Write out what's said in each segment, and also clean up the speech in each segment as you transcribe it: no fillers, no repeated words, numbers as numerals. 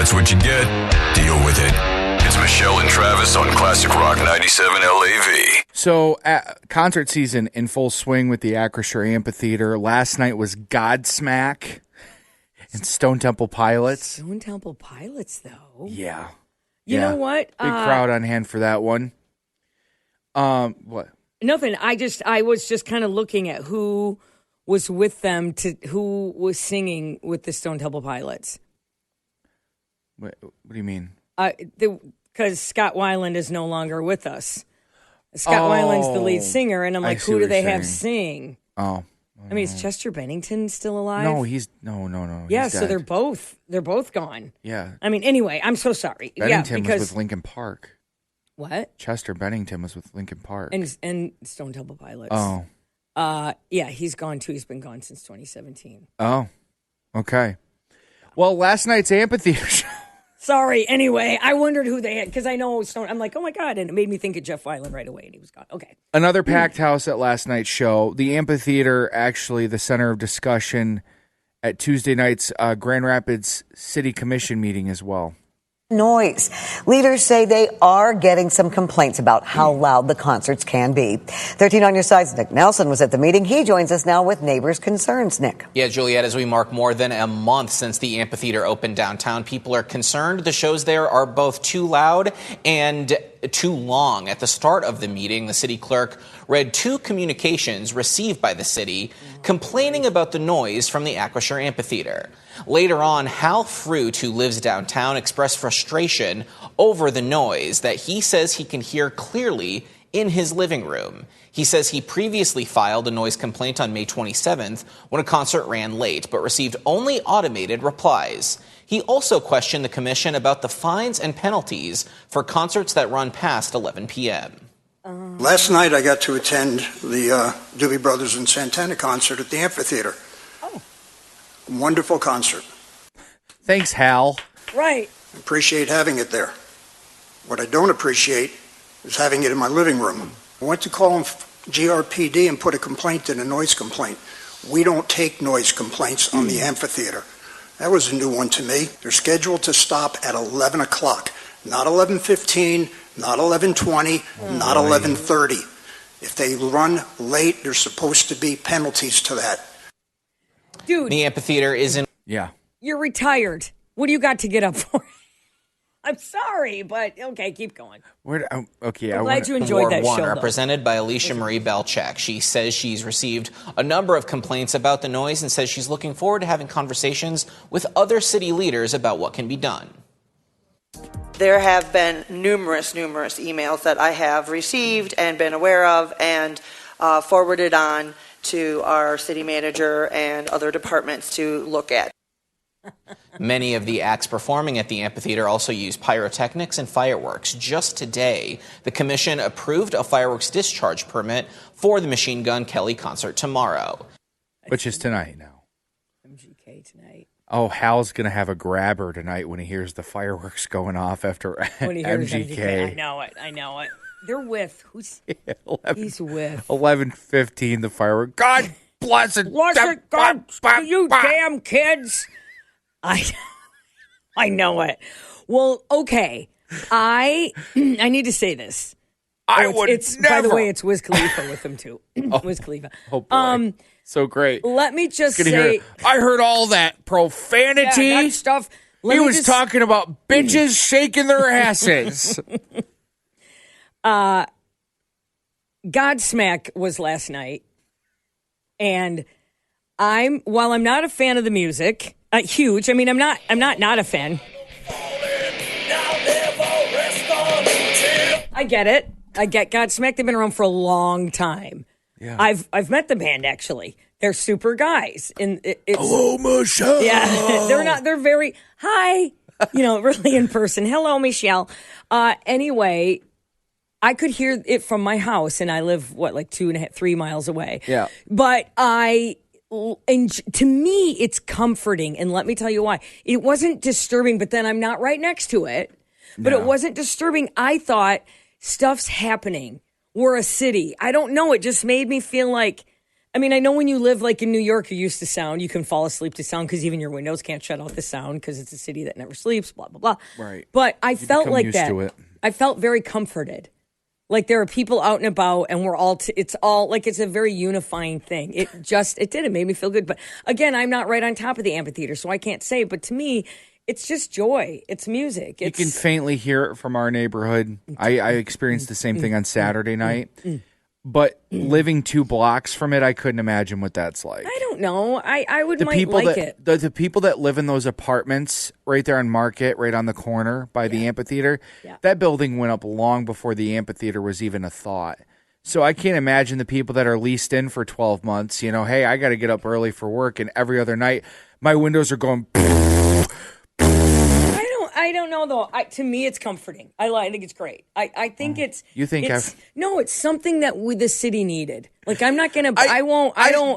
That's what you get. Deal with it. It's Michelle and Travis on Classic Rock 97 LAV. So, concert season in full swing with the Acrisure Amphitheater. Last night was Godsmack and Stone Temple Pilots. Stone Temple Pilots, though. Yeah. You know what? Big crowd on hand for that one. What? Nothing. I was just kind of looking at who was with them, who was singing with the Stone Temple Pilots. What do you mean? Because Scott Weiland is no longer with us. Scott Weiland's the lead singer, and I'm like, who do they have sing? Oh. I mean, is Chester Bennington still alive? No, he's no. Yeah, he's so dead. they're both gone. Yeah. I mean, anyway, I'm so sorry. Bennington because was with Linkin Park. What? Chester Bennington was with Linkin Park. And Stone Temple Pilots. Oh. Yeah, he's gone too. He's been gone since 2017. Oh. Okay. Well, last night's amphitheater show. Sorry. Anyway, I wondered who they had because I know Stone. I'm like, oh my God. And it made me think of Jeff Weiland right away. And he was gone. Okay. Another packed house at last night's show. The amphitheater, actually the center of discussion at Tuesday night's Grand Rapids City Commission meeting as well. Noise. Leaders say they are getting some complaints about how loud the concerts can be. 13 on your side's Nick Nelson was at the meeting. He joins us now with neighbors' concerns. Nick. Yeah, Juliet, as we mark more than a month since the amphitheater opened downtown, people are concerned the shows there are both too loud and too long. At the start of the meeting, the city clerk read 2 communications received by the city complaining about the noise from the Acrisure Amphitheater. Later on, Hal Fruit, who lives downtown, expressed frustration over the noise that he says he can hear clearly in his living room. He says he previously filed a noise complaint on May 27th when a concert ran late, but received only automated replies. He also questioned the commission about the fines and penalties for concerts that run past 11 p.m. Last night I got to attend the Doobie Brothers and Santana concert at the amphitheater. Oh. Wonderful concert. Thanks, Hal. Right. Appreciate having it there. What I don't appreciate is having it in my living room. I went to call GRPD and put a complaint in, a noise complaint. We don't take noise complaints on the amphitheater. That was a new one to me. They're scheduled to stop at 11 o'clock, not 11:15, not 11:20, not 11:30. If they run late, there's supposed to be penalties to that. Dude. The amphitheater is in... Yeah. You're retired. What do you got to get up for? I'm sorry, but okay, keep going. I'm glad you enjoyed Ward that 1, show, though. represented by Alicia Marie Belchak. She says she's received a number of complaints about the noise and says she's looking forward to having conversations with other city leaders about what can be done. There have been numerous emails that I have received and been aware of and forwarded on to our city manager and other departments to look at. Many of the acts performing at the amphitheater also use pyrotechnics and fireworks. Just today, the commission approved a fireworks discharge permit for the Machine Gun Kelly concert tomorrow. Which is tonight now. MGK tonight. Oh, Hal's going to have a grabber tonight when he hears the fireworks going off after When he hears MGK. I know it. They're with, who's, he's with. 11:15, the fireworks. God bless it. God, you damn kids. I know it. Well, okay. I need to say this. It's By the way, it's Wiz Khalifa with him too. Wiz Khalifa. Oh boy, so great. Let me just say, I heard all that profanity. Yeah, that stuff. He was talking about bitches shaking their asses. Godsmack was last night, and while I'm not a fan of the music, huge. I mean, I'm not a fan. I get it. I get Godsmack. They've been around for a long time. Yeah. I've met the band actually. They're super guys. And hello, Michelle. Yeah, they're very hi. Really in person. Hello, Michelle. Anyway, I could hear it from my house, and I live 3 miles away. Yeah, but and to me, it's comforting, and let me tell you why. It wasn't disturbing, but then I'm not right next to it. But it wasn't disturbing. I thought stuff's happening. We're a city. I don't know. It just made me feel like I mean, I know when you live like in New York, you're used to sound. You can fall asleep to sound because even your windows can't shut out the sound because it's a city that never sleeps, blah, blah, blah. Right. But I felt become like used that. to it. I felt very comforted. Like there are people out and about and we're all, it's all like it's a very unifying thing. It made me feel good. But again, I'm not right on top of the amphitheater, so I can't say. But to me, it's just joy. It's music. You can faintly hear it from our neighborhood. I experienced the same thing on Saturday night. But living 2 blocks from it, I couldn't imagine what that's like. I don't know. I would The people like that it. the people that live in those apartments right there on Market, right on the corner by the amphitheater, that building went up long before the amphitheater was even a thought. So I can't imagine the people that are leased in for 12 months, you know, hey, I got to get up early for work, and every other night my windows are going I don't know though. To me, it's comforting. I think it's great. I think it's. You think No, it's something that the city needed. Like I'm not gonna. I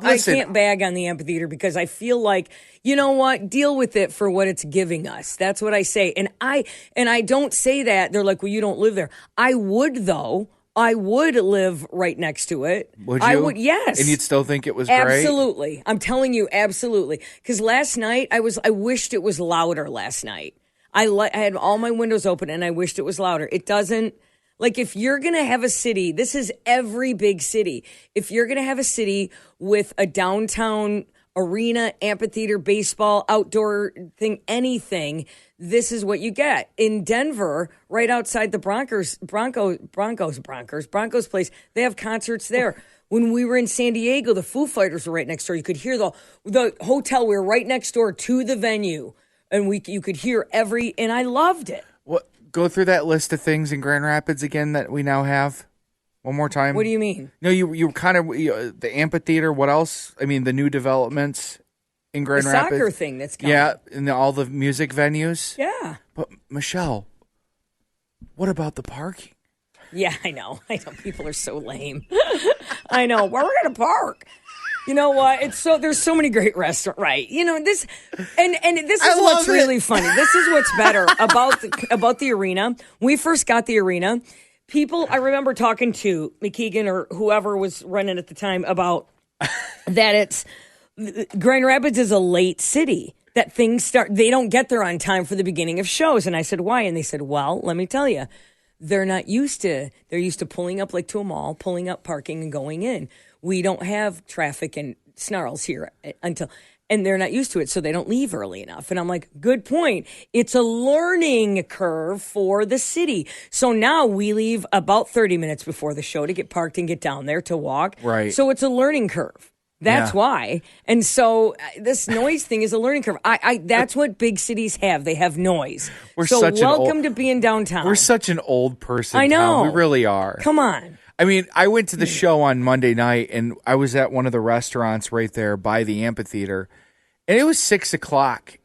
listen. can't bag on the amphitheater because I feel like you know what. Deal with it for what it's giving us. That's what I say. And I don't say that. They're like, well, you don't live there. I would though. I would live right next to it. Would you? I would, yes. And you'd still think it was great? Absolutely. I'm telling you, absolutely. Because last night I wished it was louder last night. I had all my windows open and I wished it was louder. It doesn't, like if you're going to have a city, this is every big city. If you're going to have a city with a downtown arena, amphitheater, baseball, outdoor thing, anything, this is what you get. In Denver, right outside the Broncos place, they have concerts there. When we were in San Diego, the Foo Fighters were right next door. You could hear the hotel. We were right next door to the venue. And you could hear and I loved it. What? Go through that list of things in Grand Rapids again that we now have. One more time. What do you mean? No, you kind of the amphitheater. What else? I mean, the new developments in Grand Rapids. The soccer thing that's coming. Yeah, and all the music venues. Yeah. But Michelle, what about the parking? Yeah, I know. People are so lame. I know. Where we're gonna park? You know what? There's so many great restaurants, right? You know this, and this is what's really funny. This is what's better about the arena. When we first got the arena, people. I remember talking to McKeegan or whoever was running at the time about that. Grand Rapids is a late city. That things start. They don't get there on time for the beginning of shows. And I said, why? And they said, well, let me tell you, they're not used to. They're used to pulling up like to a mall, pulling up parking and going in. We don't have traffic and snarls here and they're not used to it, so they don't leave early enough. And I'm like, good point. It's a learning curve for the city. So now we leave about 30 minutes before the show to get parked and get down there to walk. Right. So it's a learning curve. That's why. And so this noise thing is a learning curve. That's what big cities have. They have noise. Welcome to being downtown. We're such an old person. I know. Town. We really are. Come on. I mean, I went to the show on Monday night, and I was at one of the restaurants right there by the amphitheater, and it was 6:00,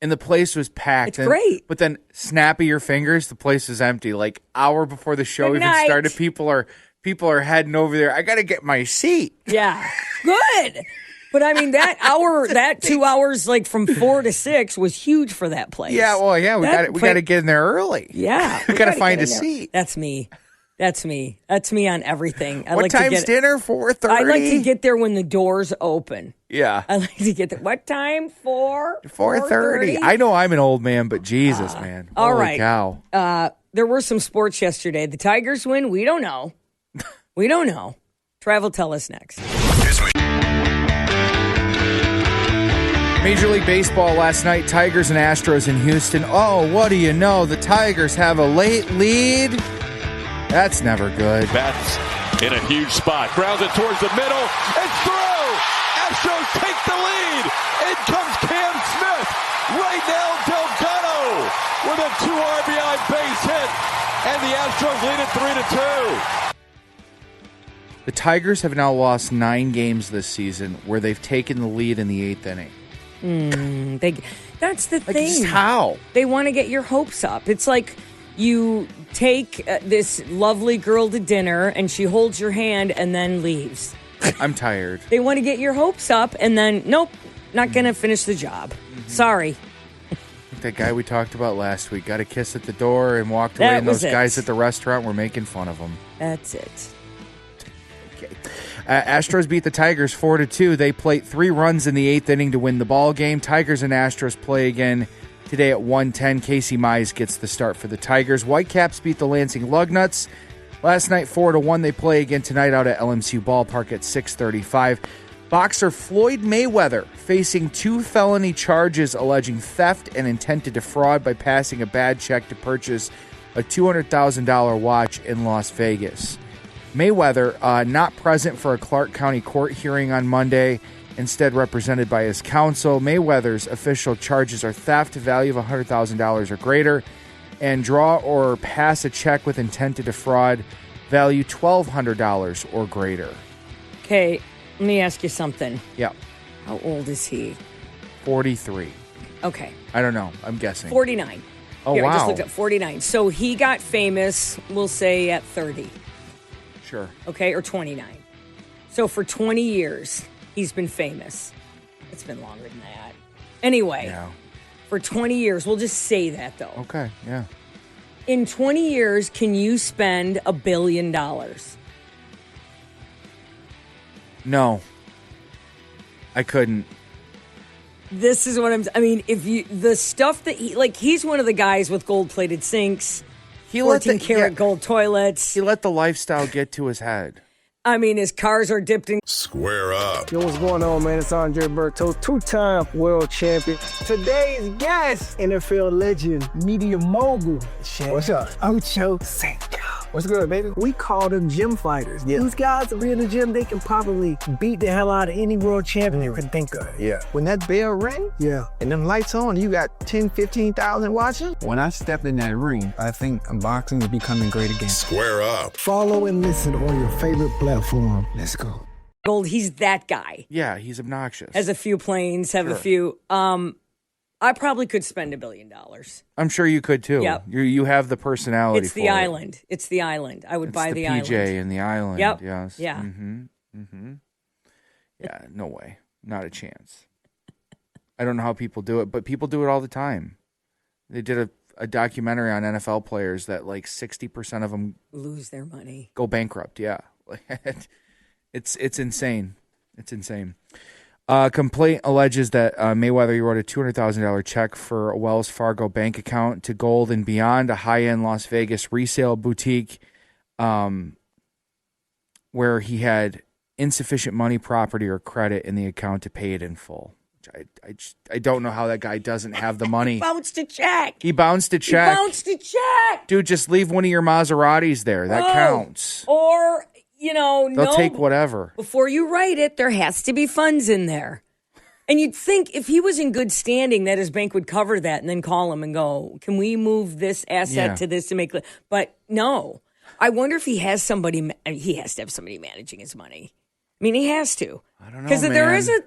and the place was packed. It's great. But then, snap of your fingers, the place is empty. Like hour before the show Good even night. started, people are heading over there. I got to get my seat. Yeah, good. But I mean, that 2 hours, like from 4 to 6, was huge for that place. Yeah, well, yeah, we got to get in there early. Yeah, we got to find a seat. That's me. That's me on everything. What time's dinner? 4:30? I like to get there when the doors open. Yeah. I like to get there. What time? 4:30. I know I'm an old man, but Jesus, man. All Holy right. cow. There were some sports yesterday. The Tigers win? We don't know. We don't know. Travel tell us next. Major League Baseball last night, Tigers and Astros in Houston. Oh, what do you know? The Tigers have a late lead. That's never good. Bats in a huge spot. Grounds it towards the middle. It's through! Astros take the lead. In comes Cam Smith. Right now, Delgado with a 2 RBI base hit. And the Astros lead it 3-2. The Tigers have now lost 9 games this season where they've taken the lead in the 8th inning. That's the thing. Just how? They want to get your hopes up. It's like you take this lovely girl to dinner and she holds your hand and then leaves. I'm tired. They want to get your hopes up and then, nope, not going to finish the job. Sorry. That guy we talked about last week got a kiss at the door and walked away, and those guys at the restaurant were making fun of him. That's it. Okay. Astros beat the Tigers 4-2. They played 3 runs in the 8th inning to win the ball game. Tigers and Astros play again today at 1:10. Casey Mize gets the start for the Tigers. Whitecaps beat the Lansing Lugnuts last night 4-1. They play again tonight out at LMCU Ballpark at 6:35. Boxer Floyd Mayweather facing 2 felony charges alleging theft and intent to defraud by passing a bad check to purchase a $200,000 watch in Las Vegas. Mayweather not present for a Clark County court hearing on Monday, instead represented by his counsel. Mayweather's official charges are theft, value of $100,000 or greater, and draw or pass a check with intent to defraud, value $1,200 or greater. Okay, let me ask you something. Yeah. How old is he? 43. Okay. I don't know. I'm guessing. 49. Oh, Here, wow. I just looked at 49. So he got famous, we'll say, at 30. Sure. Okay, or 29. So for 20 years, he's been famous. It's been longer than that. Anyway, Yeah. for 20 years, we'll just say that, though. Okay, yeah. In 20 years, can you spend $1 billion? No. I couldn't. This is what I mean, the stuff that he's one of the guys with gold-plated sinks, 14-karat gold toilets. He let the lifestyle get to his head. I mean, his cars are dipped in. Square up. Yo, what's going on, man? It's Andre Berto, 2-time world champion. Today's guest, NFL legend, media mogul. What's up? Ocho Cinco. What's good, baby? We call them gym fighters. Yeah. These guys are in the gym, they can probably beat the hell out of any world champion you can think of. Yeah. When that bell rang, and them lights on, you got 10, 15,000 watching. When I stepped in that ring, I think boxing is becoming great again. Square up. Follow and listen on your favorite platform. Let's go. Gold, he's that guy. Yeah, he's obnoxious. Has a few planes, have a Sure. few. I probably could spend $1 billion. I'm sure you could too. Yep. You have the personality It's for the it. island. It's the island. I would buy It's the PJ island. and the island. Yep. Yes. Yeah. Yeah, no way. Not a chance. I don't know how people do it, but people do it all the time. They did a documentary on NFL players that like 60% of them Lose their money. go bankrupt. Yeah. It's insane. It's insane. Complaint alleges that Mayweather wrote a $200,000 check for a Wells Fargo bank account to Gold and Beyond, a high-end Las Vegas resale boutique, where he had insufficient money, property, or credit in the account to pay it in full. I don't know how that guy doesn't have the money. Bounced a check. He bounced a check. Bounced a check. Dude, just leave one of your Maseratis there. That counts. Or, They'll take whatever. Before you write it, there has to be funds in there. And you'd think if he was in good standing that his bank would cover that and then call him and go, can we move this asset to this to make... But no. I wonder if he has somebody... he has to have somebody managing his money. I mean, he has to. I don't know, because man.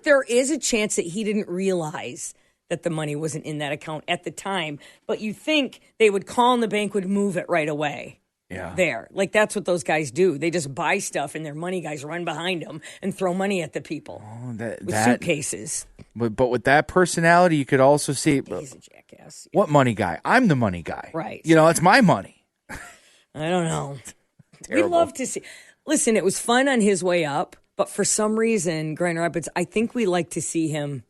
there is a chance that he didn't realize that the money wasn't in that account at the time. But you think they would call and the bank would move it right away. Yeah. There. Like, that's what those guys do. They just buy stuff and their money guys run behind them and throw money at the people with suitcases. But with that personality, you could also see... He's a jackass. What money guy? I'm the money guy. Right. It's my money. I don't know. Terrible. We love to see... Listen, it was fun on his way up, but for some reason, Grand Rapids, I think we like to see him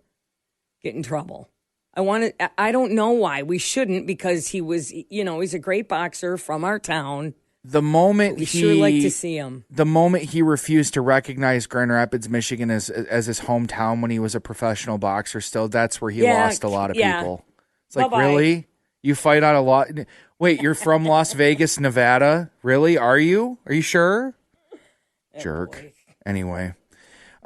get in trouble. I don't know why. We shouldn't, because he was, he's a great boxer from our town. The moment we sure like to see him. The moment he refused to recognize Grand Rapids, Michigan as his hometown when he was a professional boxer still, that's where he lost a lot of people. It's like, Bye-bye. Really? You fight out a lot? Wait, you're from Las Vegas, Nevada? Really? Are you? Are you sure? Jerk. Boy. Anyway.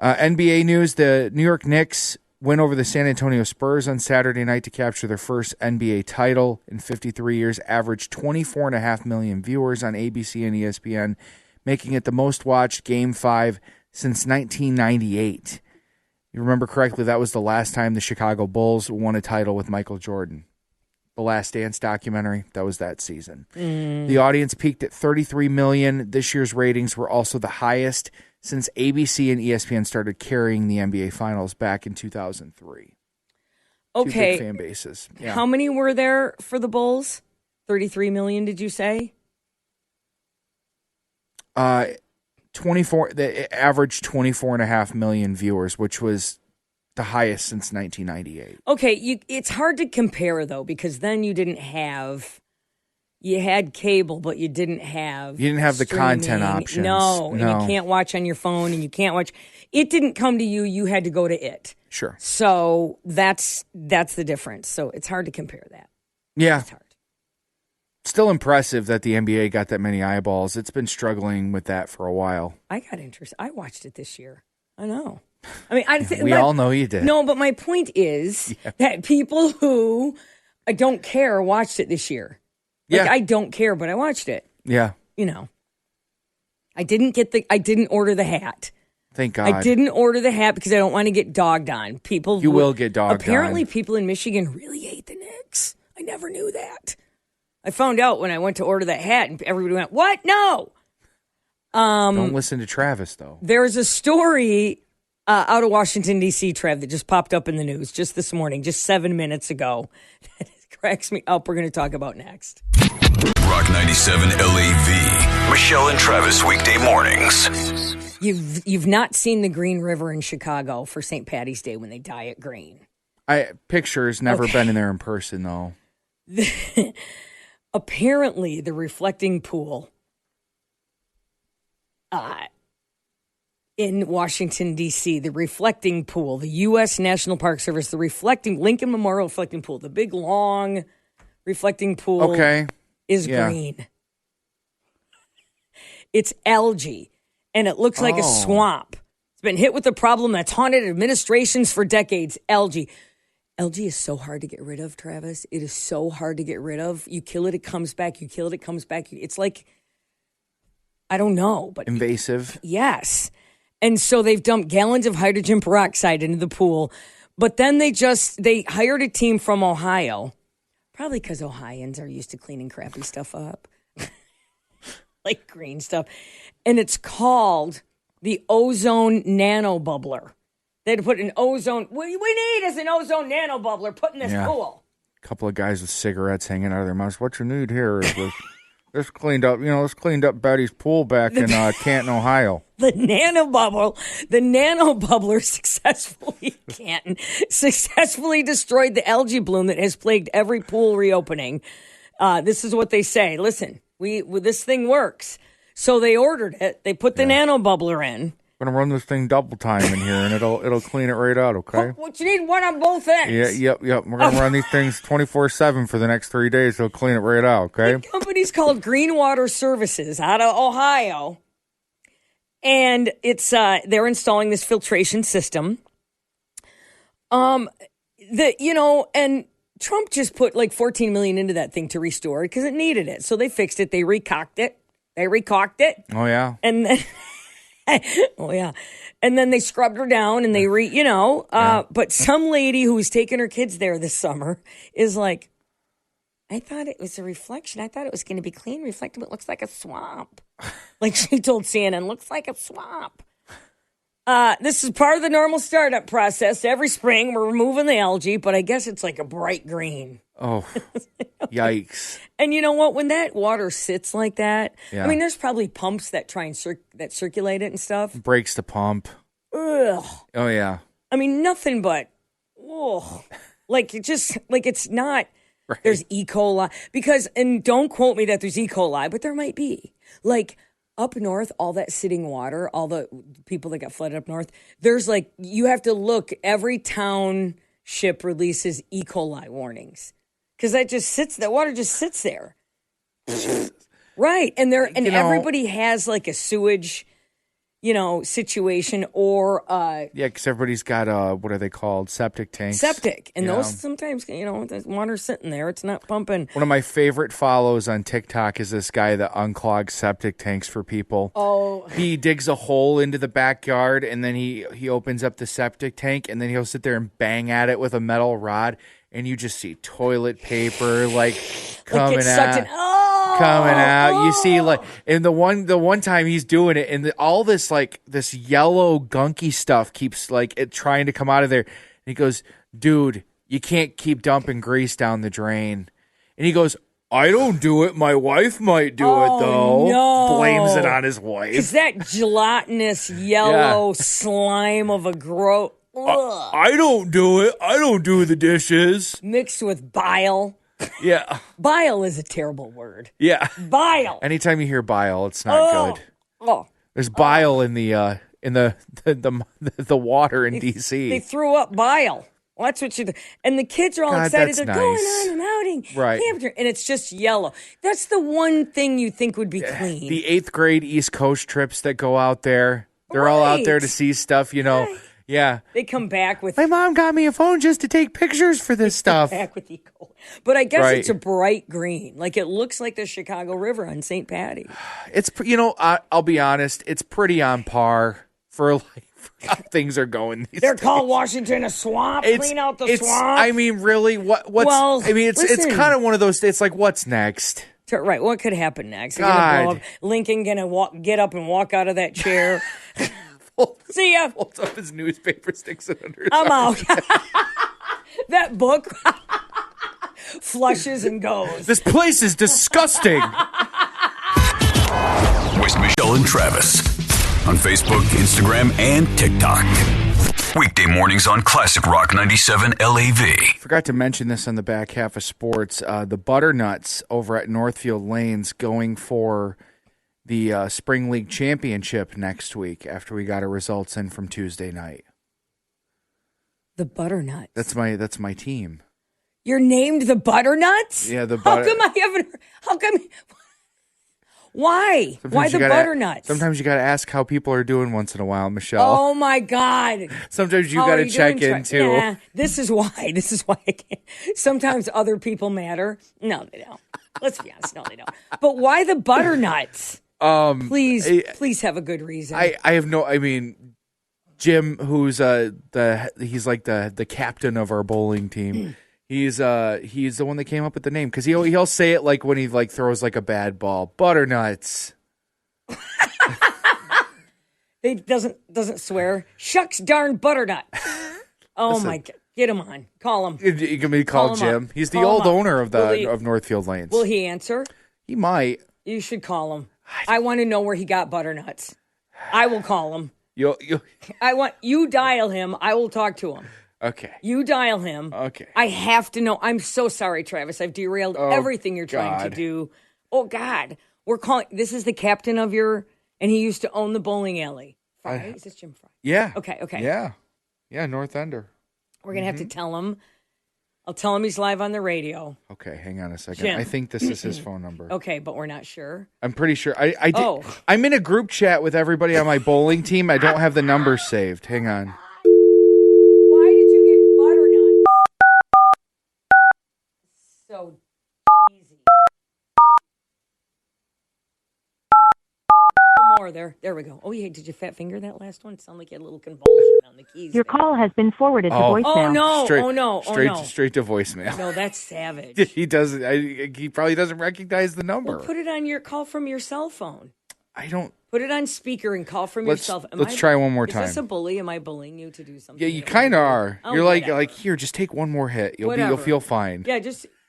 NBA news, the New York Knicks win over the San Antonio Spurs on Saturday night to capture their first NBA title in 53 years, averaged 24.5 million viewers on ABC and ESPN, making it the most watched Game 5 since 1998. You remember correctly, that was the last time the Chicago Bulls won a title with Michael Jordan. The Last Dance documentary, that was that season. The audience peaked at 33 million. This year's ratings were also the highest since ABC and ESPN started carrying the NBA Finals back in 2003. Okay. Two big fan bases. Yeah. How many were there for the Bulls? 33 million, did you say? They averaged 24.5 million viewers, which was the highest since 1998. Okay, it's hard to compare though, because then you had cable, but you didn't have the content options. No, and you can't watch on your phone, and you can't watch. It didn't come to you. You had to go to it. Sure. So that's the difference. So it's hard to compare that. Yeah. It's hard. Still impressive that the NBA got that many eyeballs. It's been struggling with that for a while. I got interested. I watched it this year. I know. I mean, we all know you did. No, but my point is that people who don't care watched it this year. Like, I don't care, but I watched it. Yeah. You know, I didn't order the hat. Thank God. I didn't order the hat because I don't want to get dogged on. You will get dogged on. Apparently, people in Michigan really hate the Knicks. I never knew that. I found out when I went to order that hat, and everybody went, "What? No." Don't listen to Travis, though. There's a story out of Washington, D.C., Trev, that just popped up in the news just this morning, just 7 minutes ago. That cracks me up. We're going to talk about next. Rock 97 LAV. Michelle and Travis weekday mornings. You've not seen the Green River in Chicago for St. Patty's Day when they dye it green. Pictures, never been in there in person, though. Apparently, the reflecting pool in Washington, D.C., the reflecting pool, the U.S. National Park Service, the Lincoln Memorial reflecting pool, the big, long reflecting pool is green. It's algae, and it looks like a swamp. It's been hit with a problem that's haunted administrations for decades, algae. Algae is so hard to get rid of, Travis. It is so hard to get rid of. You kill it, it comes back. You kill it, it comes back. It's like, I don't know, but invasive. Yes. And so they've dumped gallons of hydrogen peroxide into the pool. But then they hired a team from Ohio, probably because Ohioans are used to cleaning crappy stuff up, like green stuff. And it's called the ozone nanobubbler. They had to put an ozone. What we need is an ozone nanobubbler put in this pool. A couple of guys with cigarettes hanging out of their mouths. What you need here is this cleaned up Betty's pool back in Canton, Ohio. The nanobubbler successfully destroyed the algae bloom that has plagued every pool reopening. This is what they say. Listen, this thing works. So they ordered it. They put the nanobubbler in. I'm gonna run this thing double time in here, and it'll clean it right out. Okay. What you need? One on both ends. Yep. We're gonna run these things 24/7 for the next 3 days. It'll clean it right out. Okay. The company's called Green Water Services out of Ohio, and it's they're installing this filtration system. And Trump just put like $14 million into that thing to restore it because it needed it. So they fixed it. They recocked it. Oh yeah. And then. And then they scrubbed her down and they but some lady who was taking her kids there this summer is like, I thought it was a reflection. I thought it was going to be clean, reflective. It looks like a swamp. Like she told CNN, looks like a swamp. This is part of the normal startup process. Every spring we're removing the algae, but I guess it's like a bright green. Oh, yikes. And you know what? When that water sits like that, I mean, there's probably pumps that try and circulate it and stuff. Breaks the pump. Ugh. Oh, yeah. I mean, nothing but, it's not, right. There's E. coli. And don't quote me that there's E. coli, but there might be. Like, up north, all that sitting water, all the people that got flooded up north, there's you have to look, every township releases E. coli warnings. Because that water just sits there. Right. And everybody has like a sewage, situation or because everybody's got what are they called? Septic tanks. And those sometimes, the water's sitting there. It's not pumping. One of my favorite follows on TikTok is this guy that unclogs septic tanks for people. Oh. He digs a hole into the backyard and then he opens up the septic tank and then he'll sit there and bang at it with a metal rod. And you just see toilet paper coming out. You see and the one time he's doing it, and all this this yellow gunky stuff keeps it trying to come out of there. And he goes, "Dude, you can't keep dumping grease down the drain." And he goes, "I don't do it. My wife might do it though." No. blames it on his wife. Is that gelatinous yellow slime of a gross? I don't do it. I don't do the dishes. Mixed with bile. Yeah. Bile is a terrible word. Yeah. Bile. Anytime you hear bile, it's not good. Oh. There's bile in the water in D.C. They threw up bile. Well, that's what you do. And the kids are all excited. They're nice. going on an outing. Right. And it's just yellow. That's the one thing you think would be clean. The 8th grade East Coast trips that go out there. They're all out there to see stuff, Right. Yeah. They come back with... My mom got me a phone just to take pictures for this stuff. Back with But I guess it's a bright green. Like it looks like the Chicago River on St. Patty. It's, I'll be honest. It's pretty on par for how things are going these They're days. called Washington a swamp. Clean out the swamp. I mean, really, what's? Well, I mean, it's kind of one of those. It's like, what's next? Right. What could happen next? They're gonna blow up. Lincoln gonna get up and walk out of that chair. See ya. Holds up his newspaper, sticks it under his I'm arm. out. That book flushes and goes. This place is disgusting. With Michelle and Travis on Facebook, Instagram, and TikTok. Weekday mornings on Classic Rock 97 LAV. Forgot to mention this on the back half of sports. The Butternuts over at Northfield Lanes going for the Spring League Championship next week after we got our results in from Tuesday night. The Butternuts. That's my team. You're named the Butternuts? Yeah, the How come? Why? Why the Butternuts? Sometimes you got to ask how people are doing once in a while, Michelle. Oh my God! Sometimes you got to check in too. Yeah, this is why I can't. Sometimes other people matter. No, they don't. Let's be honest. No, they don't. But why the Butternuts? Please have a good reason. I have no. I mean, Jim, who's he's like the captain of our bowling team. He's the one that came up with the name because he'll say it like when he like throws like a bad ball. Butternuts. He doesn't swear. Shucks darn butternut. Oh my God. Get him on. Call him. You can be called Jim. He's the old owner of Northfield Lanes. Will he answer? He might. You should call him. I want to know where he got butternuts. I will call him. You dial him. I will talk to him. Okay. You dial him. Okay. I have to know. I'm so sorry, Travis. I've derailed everything you're trying to do. Oh, God. We're calling. This is the captain of and he used to own the bowling alley. Fry? Is this Jim Fry? Yeah. Okay. Yeah, North Ender. We're going to have to tell him. I'll tell him he's live on the radio. Okay, hang on a second. Jim. I think this is his phone number. Okay, but we're not sure. I'm pretty sure. I did. Oh. I'm in a group chat with everybody on my bowling team. I don't have the number saved. Hang on. Why did you get butternuts? So cheesy. More there. There we go. Oh, yeah. Did you fat finger that last one? It sounded like you had a little convulsion on the keys. Your call has been forwarded to voicemail. Oh, no. Straight to voicemail. No, that's savage. He doesn't. He probably doesn't recognize the number. Well, put it on your call from your cell phone. I don't. Put it on speaker and call from yourself. Let's try one more time. Is this a bully? Am I bullying you to do something? Yeah, you kind of are. You're like here. Just take one more hit. You'll feel fine. Yeah,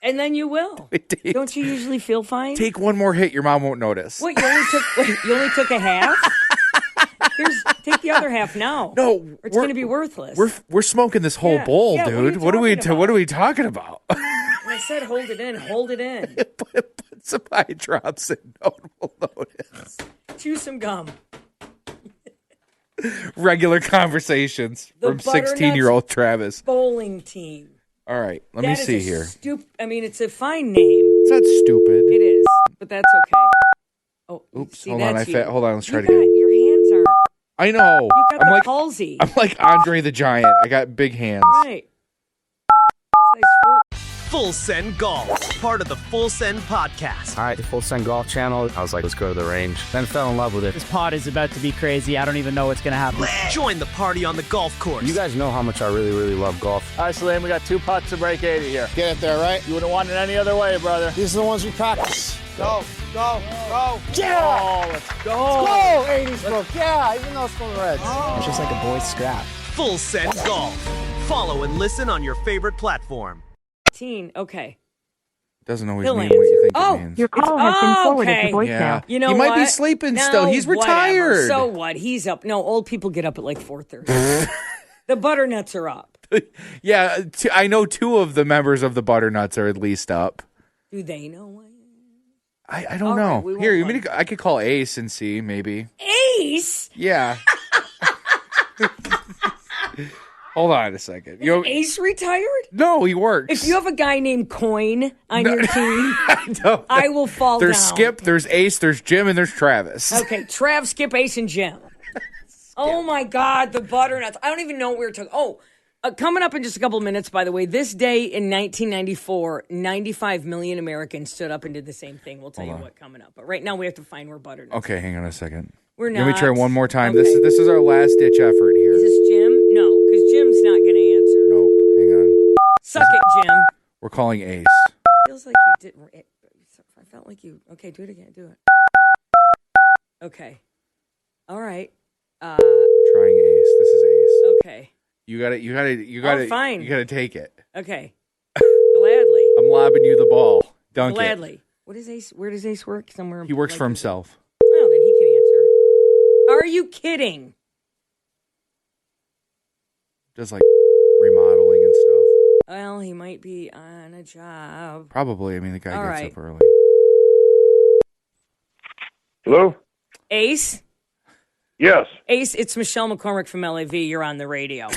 and then you will. Don't you usually feel fine? Take one more hit. Your mom won't notice. What, you only took a half? Take the other half now. No, or it's going to be worthless. We're smoking this whole bowl, dude. What are we talking about? I said hold it in. Hold it in. Put some eye drops in. No one will notice. Chew some gum. Regular conversations from 16-year-old Travis. Bowling team. All right, let me see here. It's a fine name. It's not stupid. It is, but that's okay. Oh, oops! See, hold on, hold on. Let's try it again. Your hands are. I know. You got the palsy. I'm like Andre the Giant. I got big hands. Right. Full Send Golf, part of the Full Send podcast. All right, the Full Send Golf channel. I was like, let's go to the range. Then fell in love with it. This pod is about to be crazy. I don't even know what's going to happen. Join the party on the golf course. You guys know how much I really, really love golf. All right, Salim, we got 2 putts to break 80 here. Get it there, right? You wouldn't want it any other way, brother. These are the ones we practice. Go. Yeah! Oh, let's go. 80s, bro. Yeah, even though it's from the Reds. Oh. It's just like a boy's scrap. Full Send Golf. Follow and listen on your favorite platform. Okay. Doesn't always He'll mean what you think it means. Your call has been forwarded to voicemail. Yeah. You know he might what? be sleeping No, still. He's retired. whatever. So what? He's up. No, old people get up at like 4:30. The Butternuts are up. Yeah, I know 2 of the members of the Butternuts are at least up. Do they know? I don't All know. right, we Here, won't I could call Ace and see, maybe. Ace? Yeah. Hold on a second. You know, Ace retired? no, he works. If you have a guy named Coin on your team, I will fall There's down. Skip, there's Ace, there's Jim, and there's Travis. Okay, Trav, Skip, Ace, and Jim. Oh my God, the Butternuts. I don't even know what we were talking. Coming up in just a couple of minutes, by the way, this day in 1994, 95 million Americans stood up and did the same thing. We'll tell you what coming up. But right now we have to find where Butternuts. Okay, hang on a second. We're Let me not. try one more time. Okay. This is our last ditch effort here. Is this Jim? No, because Jim's not going to answer. Nope. Hang on. Suck it, Jim. We're calling Ace. Feels like you did. I felt like you. Okay, do it again. Do it. Okay. All right. We're trying Ace. This is Ace. Okay. You gotta fine. You gotta take it. Okay. Gladly. I'm lobbing you the ball. Dunk Gladly. it. What is Ace? Where does Ace work? Somewhere. He works for himself. Oh, then he can answer. Are you kidding? Does like remodeling and stuff. Well, he might be on a job. Probably. I mean, the guy All gets right. up early. Hello? Ace? Yes. Ace, it's Michelle McCormick from LAV. You're on the radio.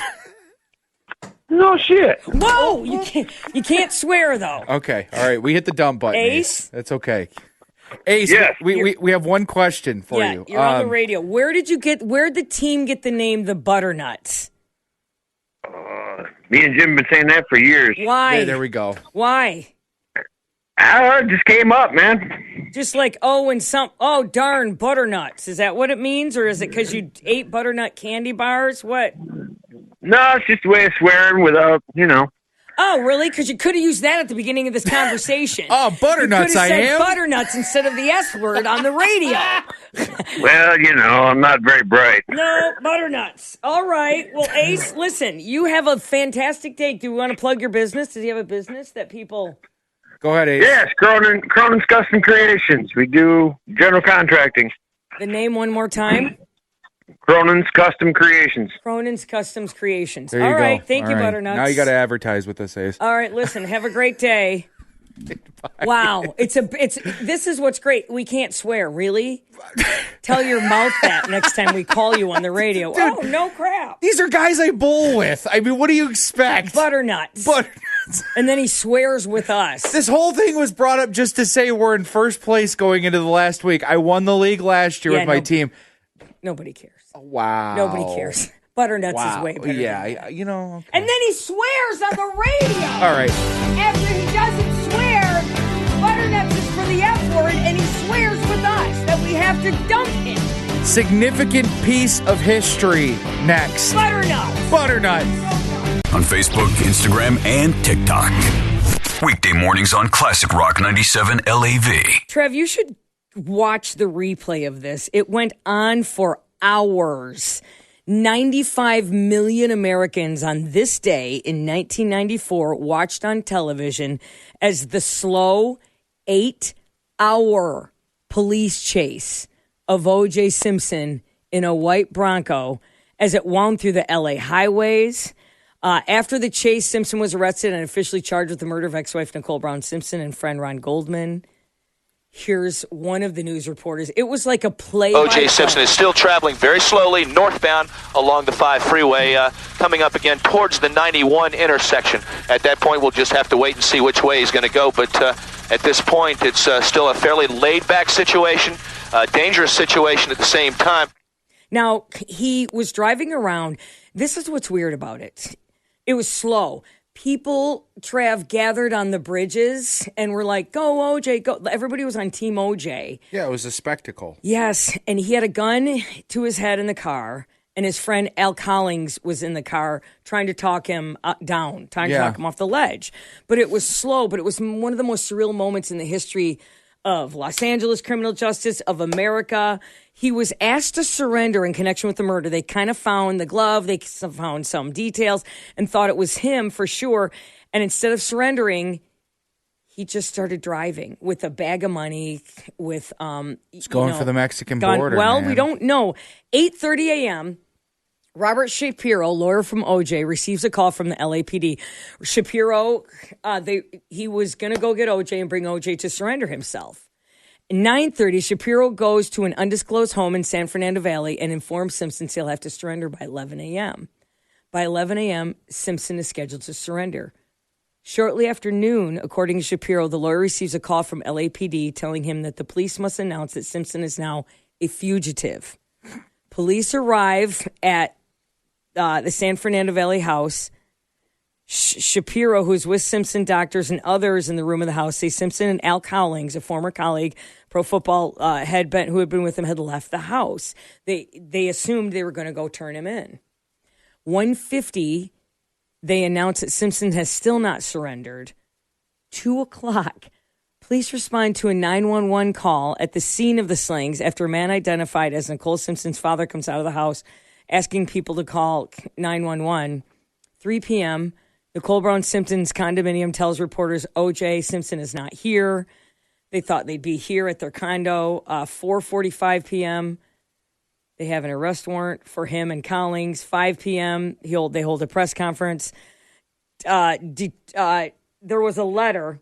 No shit. Whoa! You can't swear though. Okay. All right. We hit the dump button. Ace? That's okay. Ace, Yes. we have one question for Yeah, you. you're on the radio. Where'd the team get the name the Butternuts? Me and Jim have been saying that for years. Why? Yeah, there we go. Why? It just came up, man. Just like, darn, Butternuts. Is that what it means? Or is it because you ate butternut candy bars? What? No, it's just a way of swearing without, Oh, really? Because you could have used that at the beginning of this conversation. Oh, Butternuts, you I said am? Butternuts instead of the S word on the radio. Well, I'm not very bright. No, Butternuts. All right. Well, Ace, listen, you have a fantastic day. Do you want to plug your business? Does he have a business that people... Go ahead, Ace. Yes, Cronin's Custom Creations. We do general contracting. The name one more time? Cronin's Custom Creations. Cronin's Customs Creations. There you All go. right. Thank All you, right. Butternuts. Now you got to advertise with us, Ace. All right. Listen, have a great day. Wow. This is what's great. We can't swear. Really? Tell your mouth that next time we call you on the radio. Dude, oh, no crap. These are guys I bowl with. I mean, what do you expect? Butternuts. And then he swears with us. This whole thing was brought up just to say we're in first place going into the last week. I won the league last year with my team. Nobody cares. Wow. Nobody cares. Butternuts is way better. Yeah, than that. okay. And then he swears on the radio. All right. After he doesn't swear, Butternuts is for the F word, and he swears with us that we have to dump him. Significant piece of history next. Butternuts. On Facebook, Instagram, and TikTok. Weekday mornings on Classic Rock 97 LAV. Trev, you should watch the replay of this. It went on for hours. 95 million Americans on this day in 1994 watched on television as the slow 8-hour police chase of O.J. Simpson in a white Bronco as it wound through the LA highways. After the chase, Simpson was arrested and officially charged with the murder of ex-wife Nicole Brown Simpson and friend Ron Goldman. Here's one of the news reporters. It was like a play. O.J. Simpson is still traveling very slowly northbound along the 5 freeway, coming up again towards the 91 intersection. At that point, we'll just have to wait and see which way he's going to go. But at this point, it's still a fairly laid-back situation, dangerous situation at the same time. Now, he was driving around. This is what's weird about it. It was slow. People, Trav, gathered on the bridges and were like, go, OJ, go. Everybody was on Team OJ. Yeah, it was a spectacle. Yes, and he had a gun to his head in the car, and his friend Al Collins was in the car trying to talk him down, trying to talk him off the ledge. But it was slow, but it was one of the most surreal moments in the history of Los Angeles criminal justice, of America. He was asked to surrender in connection with the murder. They kind of found the glove. They found some details and thought it was him for sure. And instead of surrendering, he just started driving with a bag of money, with It's going for the Mexican border. Well, man. we don't know. 8:30 a.m. Robert Shapiro, lawyer from OJ, receives a call from the LAPD. Shapiro, he was going to go get OJ and bring OJ to surrender himself. 9:30, Shapiro goes to an undisclosed home in San Fernando Valley and informs Simpson he'll have to surrender by 11 a.m. By 11 a.m., Simpson is scheduled to surrender. Shortly after noon, according to Shapiro, the lawyer receives a call from LAPD telling him that the police must announce that Simpson is now a fugitive. Police arrive at the San Fernando Valley house. Shapiro, who's with Simpson doctors and others in the room of the house, say Simpson and Al Cowlings, a former colleague, pro football who had been with him, had left the house. They assumed they were going to go turn him in. 1:50, they announced that Simpson has still not surrendered. 2:00, police respond to a 911 call at the scene of the slings after a man identified as Nicole Simpson's father comes out of the house asking people to call 911. 3 p.m., Nicole Brown Simpson's condominium tells reporters O.J. Simpson is not here. They thought they'd be here at their condo. 4:45 p.m., they have an arrest warrant for him and Cowlings. 5 p.m., they hold a press conference. There was a letter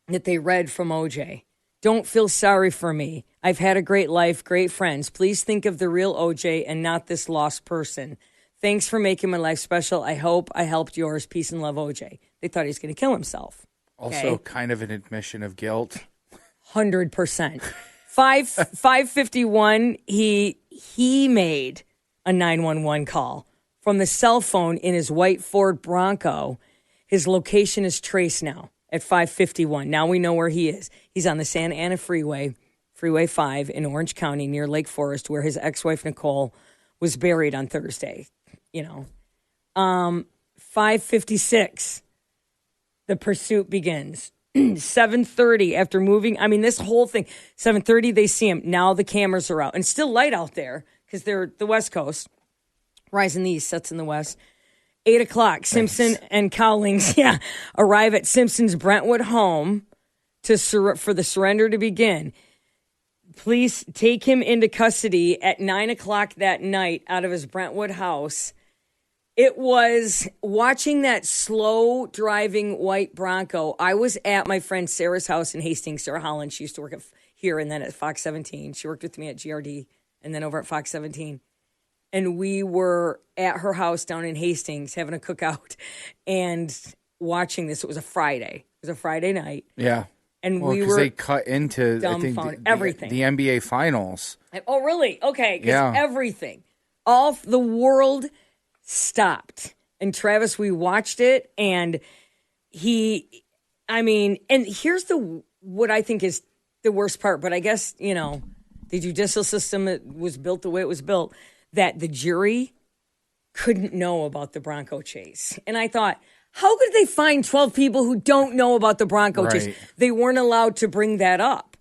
that they read from OJ. Don't feel sorry for me. I've had a great life, great friends. Please think of the real OJ and not this lost person. Thanks for making my life special. I hope I helped yours. Peace and love, OJ. They thought he was going to kill himself. Also, kind of an admission of guilt. 100%. 5:51, he made a 911 call from the cell phone in his white Ford Bronco. His location is traced now at 5:51. Now we know where he is. He's on the Santa Ana Freeway, Freeway 5 in Orange County near Lake Forest, where his ex-wife Nicole was buried on Thursday. 5:56, the pursuit begins. 7:30, after moving, this whole thing, 7:30, they see him. Now the cameras are out. And still light out there because they're the West Coast. Rise in the East, sets in the West. 8 o'clock, Simpson and Cowlings, arrive at Simpson's Brentwood home for the surrender to begin. Police take him into custody at 9 o'clock that night out of his Brentwood house. It was watching that slow driving white Bronco. I was at my friend Sarah's house in Hastings, Sarah Holland. She used to work here and then at Fox 17. She worked with me at GRD and then over at Fox 17. And we were at her house down in Hastings having a cookout and watching this. It was a Friday. It was a Friday night. Yeah. And we were they cut into everything. The NBA Finals. Oh, really? Okay. Because everything. All the world stopped. And Travis, we watched it, and and here's what I think is the worst part, but I guess, the judicial system was built the way it was built, that the jury couldn't know about the Bronco chase. And I thought, how could they find 12 people who don't know about the Bronco chase? They weren't allowed to bring that up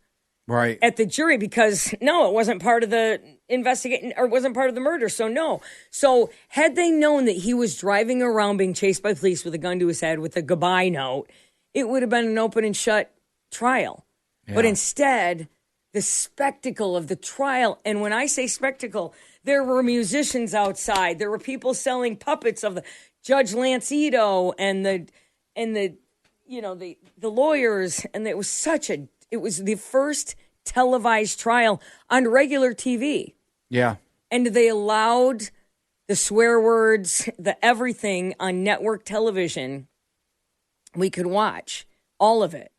at the jury because, no, it wasn't part of the investigation or wasn't part of the murder. So, no. So had they known that he was driving around being chased by police with a gun to his head with a goodbye note, it would have been an open and shut trial. Yeah. But instead, the spectacle of the trial, and when I say spectacle, there were musicians outside. There were people selling puppets of the Judge Lance Ito and the lawyers, and it was the first televised trial on regular TV. Yeah. And they allowed the swear words, the everything on network television. We could watch all of it.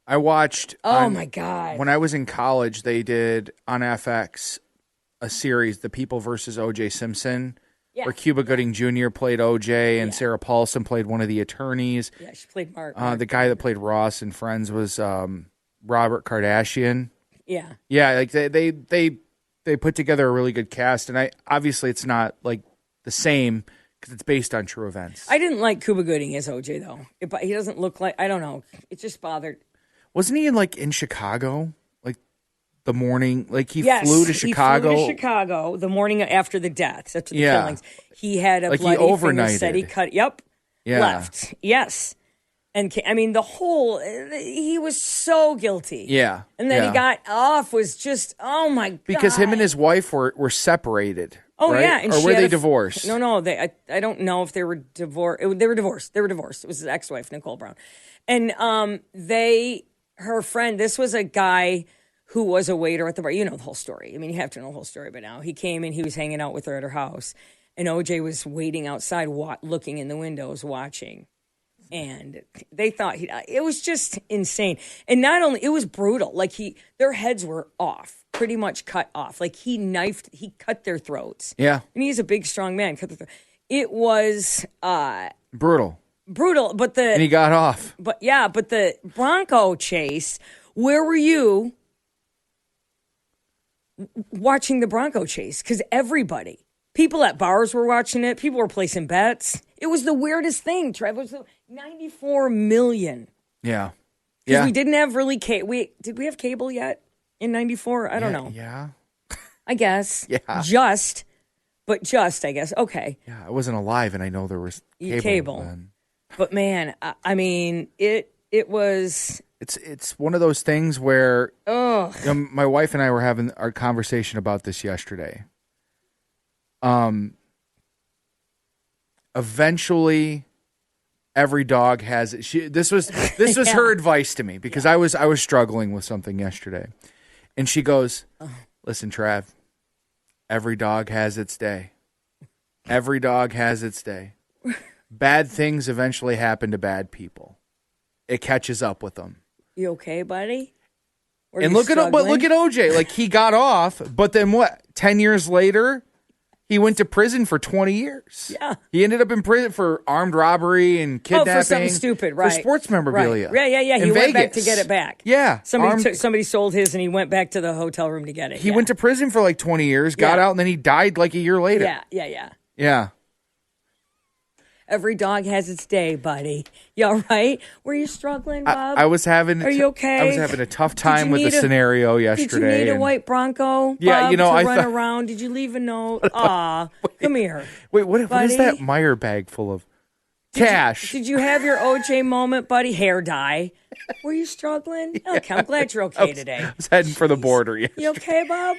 I watched. Oh my God. When I was in college, they did on FX a series, The People versus O.J. Simpson, where Cuba Gooding Jr. played O.J. and Sarah Paulson played one of the attorneys. Yeah, she played Mark. The guy that played Ross in Friends was Robert Kardashian. Yeah. Yeah, like they put together a really good cast, and obviously it's not like the same because it's based on true events. I didn't like Cuba Gooding as O.J. though. He doesn't look like, I don't know. It just bothered. Wasn't he in Chicago? The morning, he flew to Chicago. He flew to Chicago the morning after the deaths, after the killings. He had a bloody finger, said he cut, left. Yes. And I mean, he was so guilty. Yeah. And then he got off was just, oh my God. Because him and his wife were separated. Oh, right? yeah. And or were they divorced? No, I don't know if they were divorced. They were divorced. It was his ex-wife, Nicole Brown. And her friend, this was a guy who was a waiter at the bar. You know the whole story. I mean, you have to know the whole story by now. He came and he was hanging out with her at her house. And OJ was waiting outside, looking in the windows, watching. And they thought it was just insane. And not only, it was brutal. Like their heads were off, pretty much cut off. Like he cut their throats. Yeah. And he's a big, strong man. Cut their throat. It was brutal. And he got off. But the Bronco chase, where were you watching the Bronco chase? Because people at bars were watching it. People were placing bets. It was the weirdest thing, Trevor. It was 94 million. Yeah. Because we didn't have really cable. Did we have cable yet in 94? I don't know. Yeah. I guess. Yeah. Just, I guess. Okay. Yeah, I wasn't alive, and I know there was cable. Then. But man, I mean, it was. It's one of those things where my wife and I were having our conversation about this yesterday. Eventually, every dog has it. This was her advice to me because I was struggling with something yesterday, and she goes, "Listen, Trav, every dog has its day. Every dog has its day. Bad things eventually happen to bad people. It catches up with them. You okay, buddy? And look at OJ. Like he got off, but then what? 10 years later." He went to prison for 20 years. Yeah. He ended up in prison for armed robbery and kidnapping. Oh, for something stupid, right. For sports memorabilia. Right. Yeah. He went back to get it back. Yeah. Somebody sold his and he went back to the hotel room to get it. He went to prison for like 20 years, got out, and then he died like a year later. Yeah. Every dog has its day, buddy. You all right? Were you struggling, Bob? I was having. Are you okay? I was having a tough time with the scenario yesterday. Did you need a white Bronco? Yeah, Bob, to run around. Did you leave a note? Aw, come here. Wait, what is that Meyer bag full of? Cash. Did you have your OJ moment, buddy? Hair dye. Were you struggling? Okay, I'm glad you're okay today. I was heading for the border. Yesterday. You okay, Bob?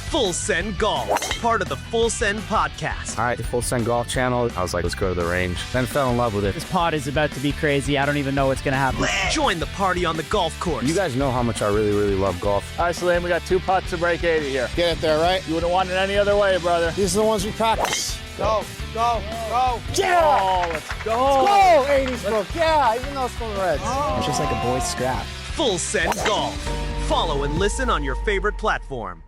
Full Send Golf, part of the Full Send podcast. All right, the Full Send Golf channel. I was like, let's go to the range. Then fell in love with it. This pod is about to be crazy. I don't even know what's going to happen. Join the party on the golf course. You guys know how much I really, really love golf. All right, Salim, we got 2 putts to break 80 here. Get it there, right? You wouldn't want it any other way, brother. These are the ones we practice. Go. Yeah! Oh, let's go. Let's go, 80s, bro. Yeah, even though it's from the Reds. It's just like a boy's scrap. Full Send Golf. Follow and listen on your favorite platform.